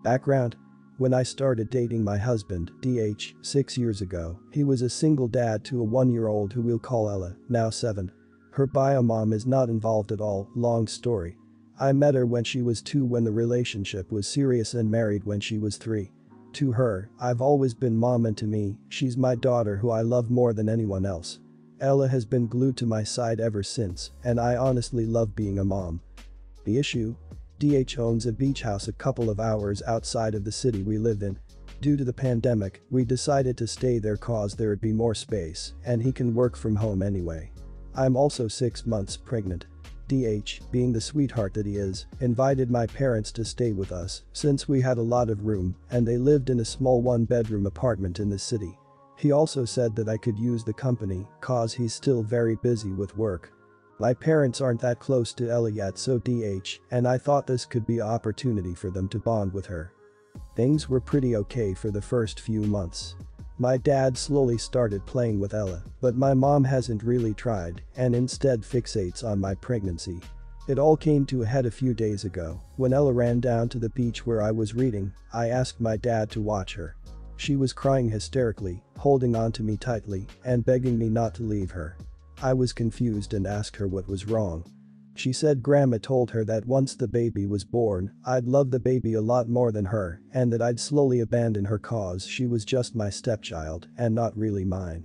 Background: when I started dating my husband, DH, 6 years ago, he was a single dad to a 1-year-old who we'll call Ella, now 7. Her bio mom is not involved at all, long story. I met her when she was 2 when the relationship was serious and married when she was 3. To her, I've always been mom, and to me, she's my daughter who I love more than anyone else. Ella has been glued to my side ever since, and I honestly love being a mom. The issue? DH owns a beach house a couple of hours outside of the city we live in. Due to the pandemic, we decided to stay there cause there'd be more space, and he can work from home anyway. I'm also 6 months pregnant. DH, being the sweetheart that he is, invited my parents to stay with us since we had a lot of room and they lived in a small 1-bedroom apartment in the city. He also said that I could use the company cause he's still very busy with work. My parents aren't that close to Ella yet, so DH and I thought this could be an opportunity for them to bond with her. Things were pretty okay for the first few months. My dad slowly started playing with Ella, but my mom hasn't really tried and instead fixates on my pregnancy. It all came to a head a few days ago when Ella ran down to the beach where I was reading. I asked my dad to watch her. She was crying hysterically, holding on to me tightly and begging me not to leave her. I was confused and asked her what was wrong. She said grandma told her that once the baby was born, I'd love the baby a lot more than her and that I'd slowly abandon her cause she was just my stepchild and not really mine.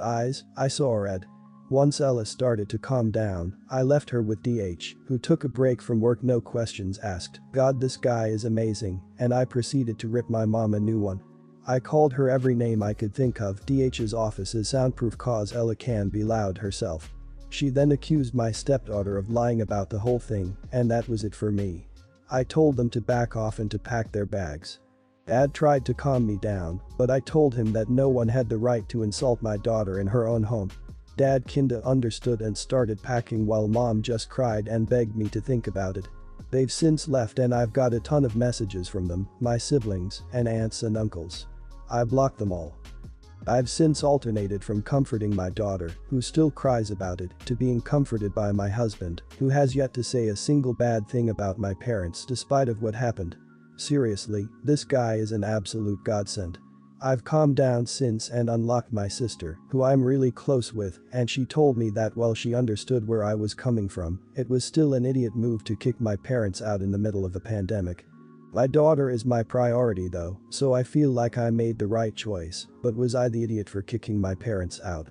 I saw red. Once Ella started to calm down, I left her with DH, who took a break from work, no questions asked. God, this guy is amazing, and I proceeded to rip my mom a new one. I called her every name I could think of. DH's office is soundproof cause Ella can be loud herself. She then accused my stepdaughter of lying about the whole thing, and that was it for me. I told them to back off and to pack their bags. Dad tried to calm me down, but I told him that no one had the right to insult my daughter in her own home. Dad kinda understood and started packing while mom just cried and begged me to think about it. They've since left and I've got a ton of messages from them, my siblings, and aunts and uncles. I blocked them all. I've since alternated from comforting my daughter, who still cries about it, to being comforted by my husband, who has yet to say a single bad thing about my parents despite of what happened. Seriously, this guy is an absolute godsend. I've calmed down since and unlocked my sister, who I'm really close with, and she told me that while she understood where I was coming from, it was still an idiot move to kick my parents out in the middle of a pandemic. My daughter is my priority though, so I feel like I made the right choice, but was I the idiot for kicking my parents out?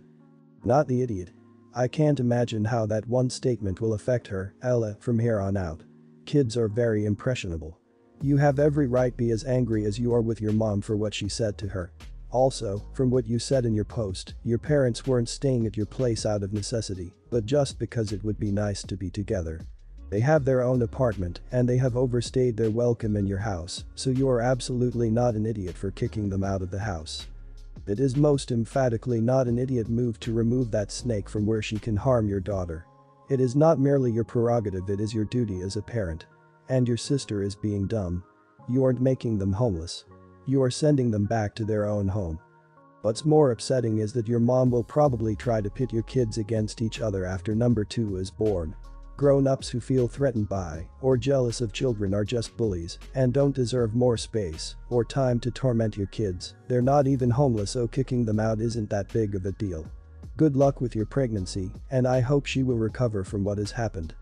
Not the idiot. I can't imagine how that one statement will affect her, Ella, from here on out. Kids are very impressionable. You have every right to be as angry as you are with your mom for what she said to her. Also, from what you said in your post, your parents weren't staying at your place out of necessity, but just because it would be nice to be together. They have their own apartment and they have overstayed their welcome in your house, so you are absolutely not an idiot for kicking them out of the house. It is most emphatically not an idiot move to remove that snake from where she can harm your daughter. It is not merely your prerogative, it is your duty as a parent. And your sister is being dumb. You aren't making them homeless. You are sending them back to their own home. What's more upsetting is that your mom will probably try to pit your kids against each other after number 2 is born. Grown-ups who feel threatened by or jealous of children are just bullies and don't deserve more space or time to torment your kids. They're not even homeless, so kicking them out isn't that big of a deal. Good luck with your pregnancy, and I hope she will recover from what has happened.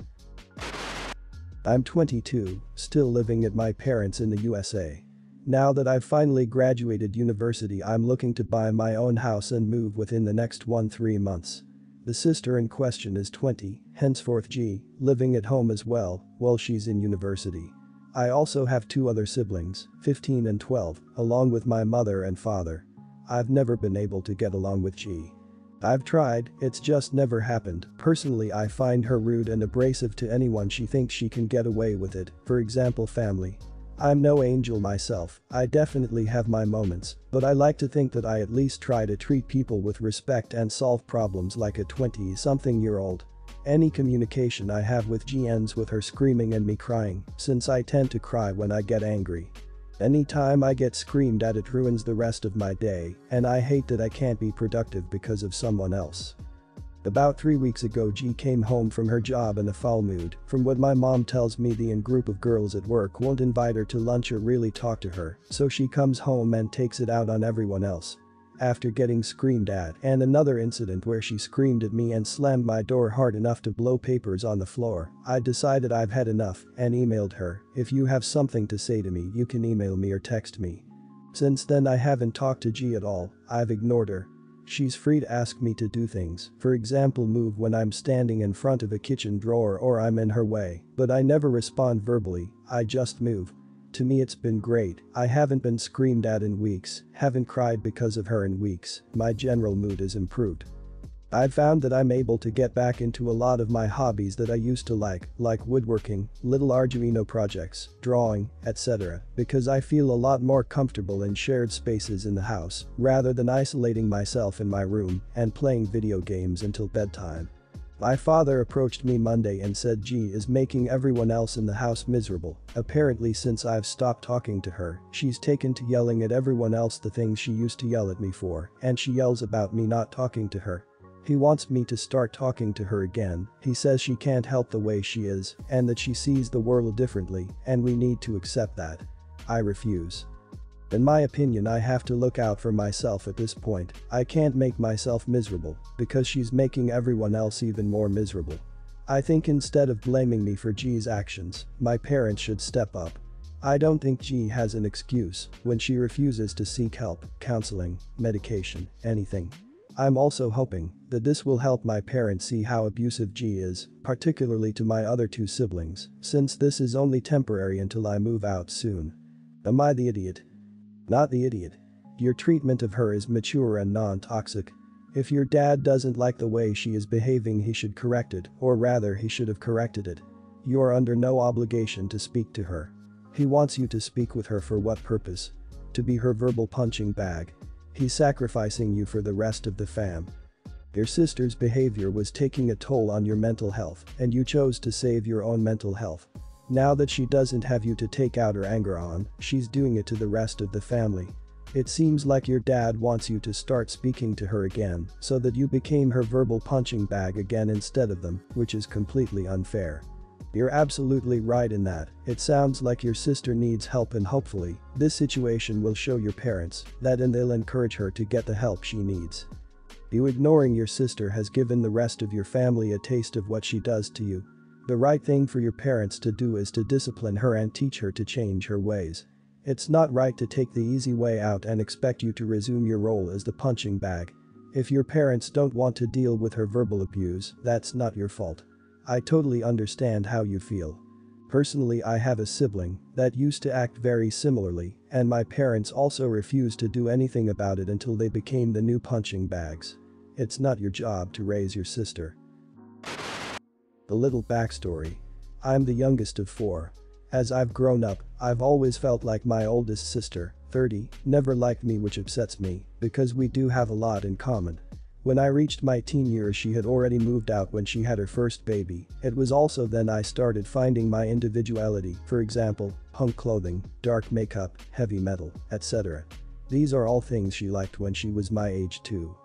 I'm 22, still living at my parents' in the USA. Now that I've finally graduated university, I'm looking to buy my own house and move within the next 1-3 months. The sister in question is 20, henceforth G, living at home as well while she's in university. I also have 2 other siblings, 15 and 12, along with my mother and father. I've never been able to get along with G. I've tried, it's just never happened. Personally, I find her rude and abrasive to anyone she thinks she can get away with it, for example family. I'm no angel myself, I definitely have my moments, but I like to think that I at least try to treat people with respect and solve problems like a 20-something-year-old. Any communication I have with G ends with her screaming and me crying, since I tend to cry when I get angry. Anytime I get screamed at, it ruins the rest of my day, and I hate that I can't be productive because of someone else. About 3 weeks ago G came home from her job in a foul mood. From what my mom tells me, the group of girls at work won't invite her to lunch or really talk to her, so she comes home and takes it out on everyone else. After getting screamed at and another incident where she screamed at me and slammed my door hard enough to blow papers on the floor, I decided I've had enough and emailed her. If you have something to say to me, you can email me or text me. Since then I haven't talked to G at all. I've ignored her. She's free to ask me to do things, for example move when I'm standing in front of a kitchen drawer or I'm in her way, but I never respond verbally, I just move. To me it's been great. I haven't been screamed at in weeks, haven't cried because of her in weeks, my general mood is improved. I've found that I'm able to get back into a lot of my hobbies that I used to like woodworking, little Arduino projects, drawing, etc., because I feel a lot more comfortable in shared spaces in the house, rather than isolating myself in my room and playing video games until bedtime. My father approached me Monday and said G is making everyone else in the house miserable. Apparently since I've stopped talking to her, she's taken to yelling at everyone else the things she used to yell at me for, and she yells about me not talking to her. He wants me to start talking to her again. He says she can't help the way she is and that she sees the world differently and we need to accept that. I refuse. In my opinion, I have to look out for myself at this point. I can't make myself miserable because she's making everyone else even more miserable. I think instead of blaming me for G's actions, my parents should step up. I don't think G has an excuse when she refuses to seek help, counseling, medication, anything. I'm also hoping that this will help my parents see how abusive G is, particularly to my other 2 siblings, since this is only temporary until I move out soon. Am I the idiot? Not the idiot. Your treatment of her is mature and non-toxic. If your dad doesn't like the way she is behaving, he should correct it, or rather he should have corrected it. You are under no obligation to speak to her. He wants you to speak with her for what purpose? To be her verbal punching bag. He's sacrificing you for the rest of the fam. Your sister's behavior was taking a toll on your mental health and you chose to save your own mental health. Now that she doesn't have you to take out her anger on, she's doing it to the rest of the family. It seems like your dad wants you to start speaking to her again so that you became her verbal punching bag again instead of them, which is completely unfair. You're absolutely right in that. It sounds like your sister needs help and hopefully, this situation will show your parents that and they'll encourage her to get the help she needs. You ignoring your sister has given the rest of your family a taste of what she does to you. The right thing for your parents to do is to discipline her and teach her to change her ways. It's not right to take the easy way out and expect you to resume your role as the punching bag. If your parents don't want to deal with her verbal abuse, that's not your fault. I totally understand how you feel. Personally, I have a sibling that used to act very similarly, and my parents also refused to do anything about it until they became the new punching bags. It's not your job to raise your sister. A little backstory. I'm the youngest of 4. As I've grown up, I've always felt like my oldest sister, 30, never liked me, which upsets me because we do have a lot in common. When I reached my teen years, she had already moved out when she had her first baby. It was also then I started finding my individuality, for example, punk clothing, dark makeup, heavy metal, etc. These are all things she liked when she was my age too.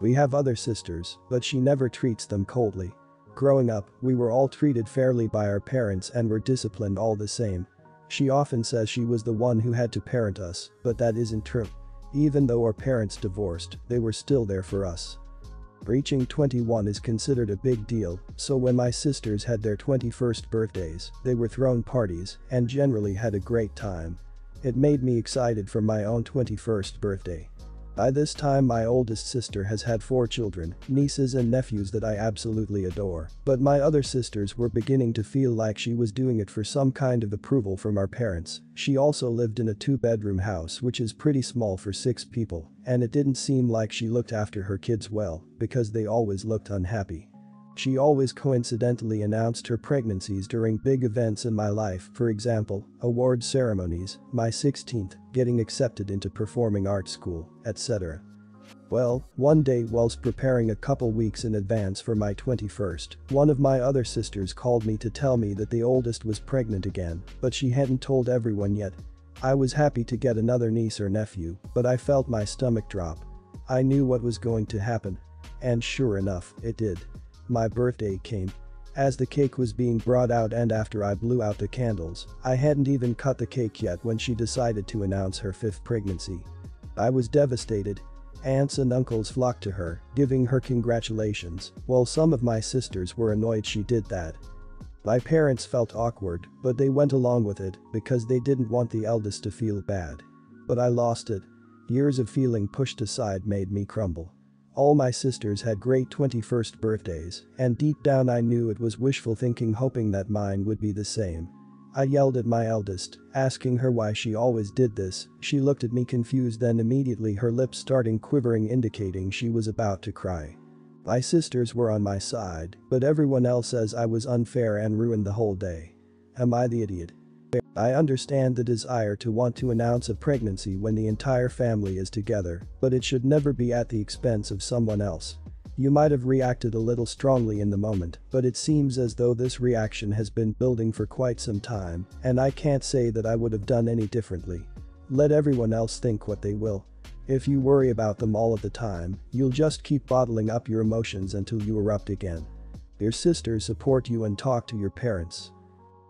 We have other sisters, but she never treats them coldly. Growing up, we were all treated fairly by our parents and were disciplined all the same. She often says she was the one who had to parent us, but that isn't true. Even though our parents divorced, they were still there for us. Reaching 21 is considered a big deal, so when my sisters had their 21st birthdays, they were thrown parties and generally had a great time. It made me excited for my own 21st birthday. By this time my oldest sister has had 4 children, nieces and nephews that I absolutely adore, but my other sisters were beginning to feel like she was doing it for some kind of approval from our parents. She also lived in a 2-bedroom house, which is pretty small for 6 people, and it didn't seem like she looked after her kids well, because they always looked unhappy. She always coincidentally announced her pregnancies during big events in my life, for example, award ceremonies, my 16th, getting accepted into performing arts school, etc. Well, one day whilst preparing a couple weeks in advance for my 21st, one of my other sisters called me to tell me that the oldest was pregnant again, but she hadn't told everyone yet. I was happy to get another niece or nephew, but I felt my stomach drop. I knew what was going to happen. And sure enough, it did. My birthday came. As the cake was being brought out and after I blew out the candles, I hadn't even cut the cake yet when she decided to announce her 5th pregnancy. I was devastated. Aunts and uncles flocked to her, giving her congratulations, while some of my sisters were annoyed she did that. My parents felt awkward, but they went along with it because they didn't want the eldest to feel bad. But I lost it. Years of feeling pushed aside made me crumble. All my sisters had great 21st birthdays, and deep down I knew it was wishful thinking, hoping that mine would be the same. I yelled at my eldest, asking her why she always did this. She looked at me confused, then immediately her lips started quivering, indicating she was about to cry. My sisters were on my side, but everyone else says I was unfair and ruined the whole day. Am I the idiot? I understand the desire to want to announce a pregnancy when the entire family is together, but it should never be at the expense of someone else. You might have reacted a little strongly in the moment, but it seems as though this reaction has been building for quite some time, and I can't say that I would have done any differently. Let everyone else think what they will. If you worry about them all of the time, you'll just keep bottling up your emotions until you erupt again. Your sisters support you and talk to your parents.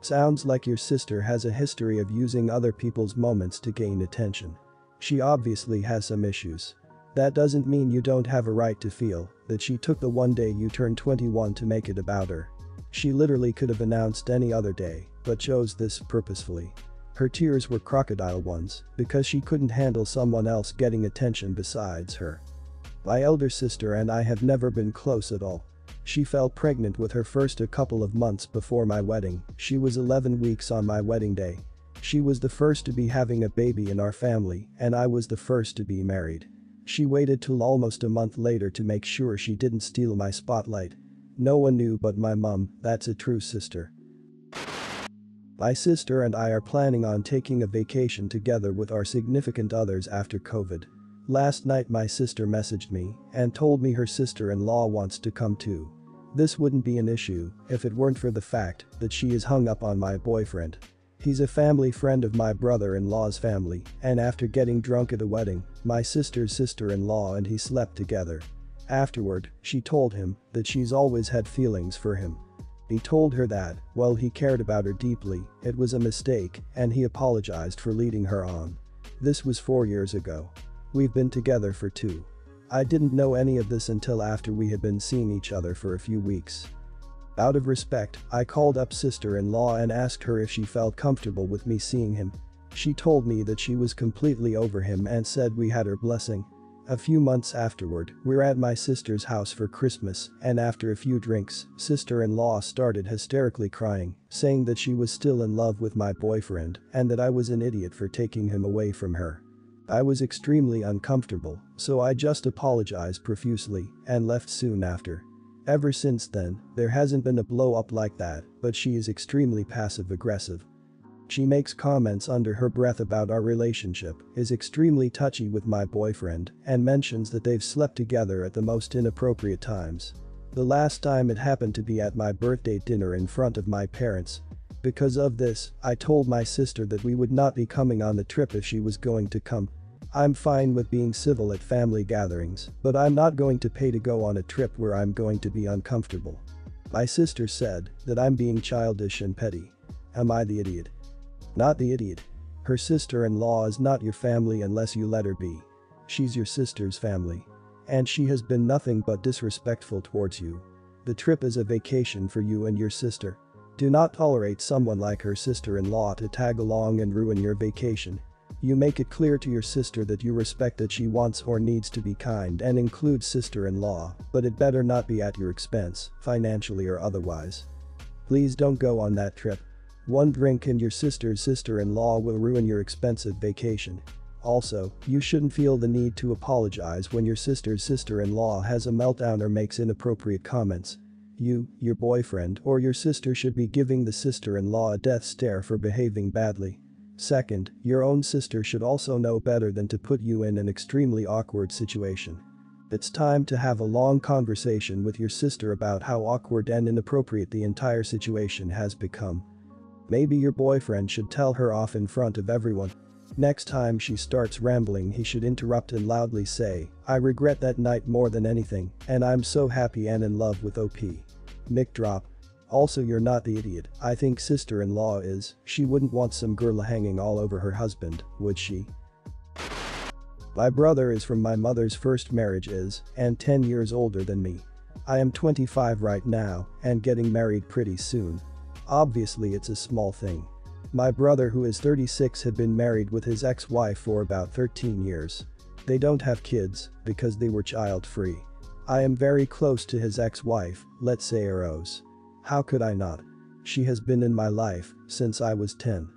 Sounds like your sister has a history of using other people's moments to gain attention. She obviously has some issues. That doesn't mean you don't have a right to feel that she took the one day you turned 21 to make it about her. She literally could have announced any other day, but chose this purposefully. Her tears were crocodile ones because she couldn't handle someone else getting attention besides her. My elder sister and I have never been close at all. She fell pregnant with her first a couple of months before my wedding. She was 11 weeks on my wedding day. She was the first to be having a baby in our family, and I was the first to be married. She waited till almost a month later to make sure she didn't steal my spotlight. No one knew but my mom. That's a true sister. My sister and I are planning on taking a vacation together with our significant others after COVID. Last night my sister messaged me and told me her sister-in-law wants to come too. This wouldn't be an issue if it weren't for the fact that she is hung up on my boyfriend. He's a family friend of my brother-in-law's family, and after getting drunk at a wedding, my sister's sister-in-law and he slept together. Afterward, she told him that she's always had feelings for him. He told her that, while he cared about her deeply, it was a mistake and he apologized for leading her on. This was 4 years ago. We've been together for 2. I didn't know any of this until after we had been seeing each other for a few weeks. Out of respect, I called up sister-in-law and asked her if she felt comfortable with me seeing him. She told me that she was completely over him and said we had her blessing. A few months afterward, we're at my sister's house for Christmas, and after a few drinks, sister-in-law started hysterically crying, saying that she was still in love with my boyfriend and that I was an idiot for taking him away from her. I was extremely uncomfortable, so I just apologized profusely and left soon after. Ever since then, there hasn't been a blow-up like that, but she is extremely passive-aggressive. She makes comments under her breath about our relationship, is extremely touchy with my boyfriend, and mentions that they've slept together at the most inappropriate times. The last time it happened to be at my birthday dinner in front of my parents. Because of this, I told my sister that we would not be coming on the trip if she was going to come. I'm fine with being civil at family gatherings, but I'm not going to pay to go on a trip where I'm going to be uncomfortable. My sister said that I'm being childish and petty. Am I the idiot? Not the idiot. Her sister-in-law is not your family unless you let her be. She's your sister's family. And she has been nothing but disrespectful towards you. The trip is a vacation for you and your sister. Do not tolerate someone like her sister-in-law to tag along and ruin your vacation. You make it clear to your sister that you respect that she wants or needs to be kind and include sister-in-law, but it better not be at your expense, financially or otherwise. Please don't go on that trip. One drink and your sister's sister-in-law will ruin your expensive vacation. Also, you shouldn't feel the need to apologize when your sister's sister-in-law has a meltdown or makes inappropriate comments. You, your boyfriend, or your sister should be giving the sister-in-law a death stare for behaving badly. Second, your own sister should also know better than to put you in an extremely awkward situation. It's time to have a long conversation with your sister about how awkward and inappropriate the entire situation has become. Maybe your boyfriend should tell her off in front of everyone. Next time she starts rambling he should interrupt and loudly say, "I regret that night more than anything, and I'm so happy and in love with OP." Mic drop. Also, you're not the idiot I think sister-in-law is. She wouldn't want some girl hanging all over her husband, would she? My brother is from my mother's first marriage and 10 years older than me. I am 25 right now and getting married pretty soon. Obviously it's a small thing. My brother, who is 36, had been married with his ex-wife for about 13 years. They don't have kids because they were child-free. I am very close to his ex-wife, let's say Rose. How could I not? She has been in my life since I was 10.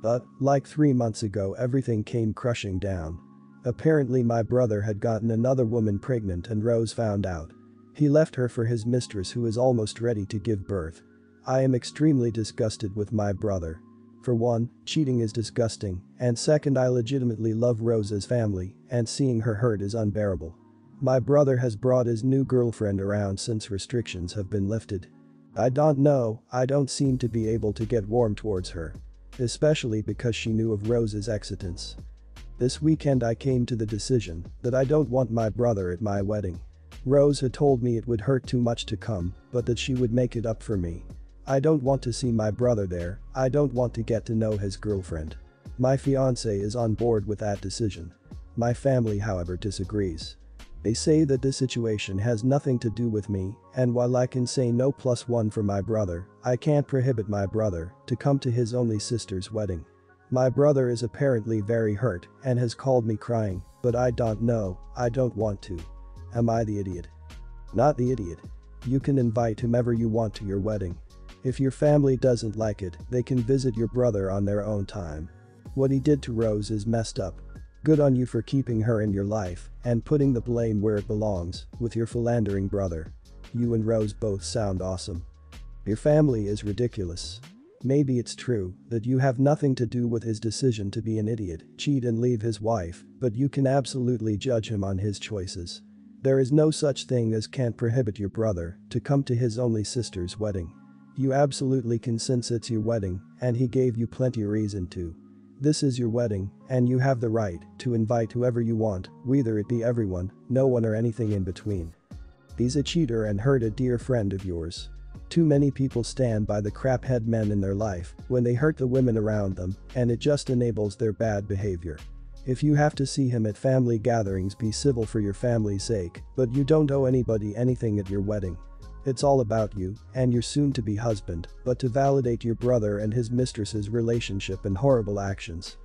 But, like 3 months ago, everything came crushing down. Apparently my brother had gotten another woman pregnant and Rose found out. He left her for his mistress, who is almost ready to give birth. I am extremely disgusted with my brother. For one, cheating is disgusting, and second, I legitimately love Rose's family, and seeing her hurt is unbearable. My brother has brought his new girlfriend around since restrictions have been lifted. I don't seem to be able to get warm towards her. Especially because she knew of Rose's existence. This weekend I came to the decision that I don't want my brother at my wedding. Rose had told me it would hurt too much to come, but that she would make it up for me. I don't want to see my brother there, I don't want to get to know his girlfriend. My fiancé is on board with that decision. My family, however, disagrees. They say that this situation has nothing to do with me, and while I can say no +1 for my brother, I can't prohibit my brother to come to his only sister's wedding. My brother is apparently very hurt and has called me crying, but I don't want to. Am I the idiot? Not the idiot. You can invite whomever you want to your wedding. If your family doesn't like it, they can visit your brother on their own time. What he did to Rose is messed up. Good on you for keeping her in your life and putting the blame where it belongs with your philandering brother. You and Rose both sound awesome. Your family is ridiculous. Maybe it's true that you have nothing to do with his decision to be an idiot, cheat and leave his wife, but you can absolutely judge him on his choices. There is no such thing as can't prohibit your brother to come to his only sister's wedding. You absolutely can, since it's your wedding and he gave you plenty reason to. This is your wedding and you have the right to invite whoever you want, whether it be everyone, no one or anything in between. He's a cheater and hurt a dear friend of yours. Too many people stand by the craphead men in their life when they hurt the women around them, and it just enables their bad behavior. If you have to see him at family gatherings, be civil for your family's sake, but you don't owe anybody anything at your wedding. It's all about you and your soon-to-be husband, but to validate your brother and his mistress's relationship and horrible actions.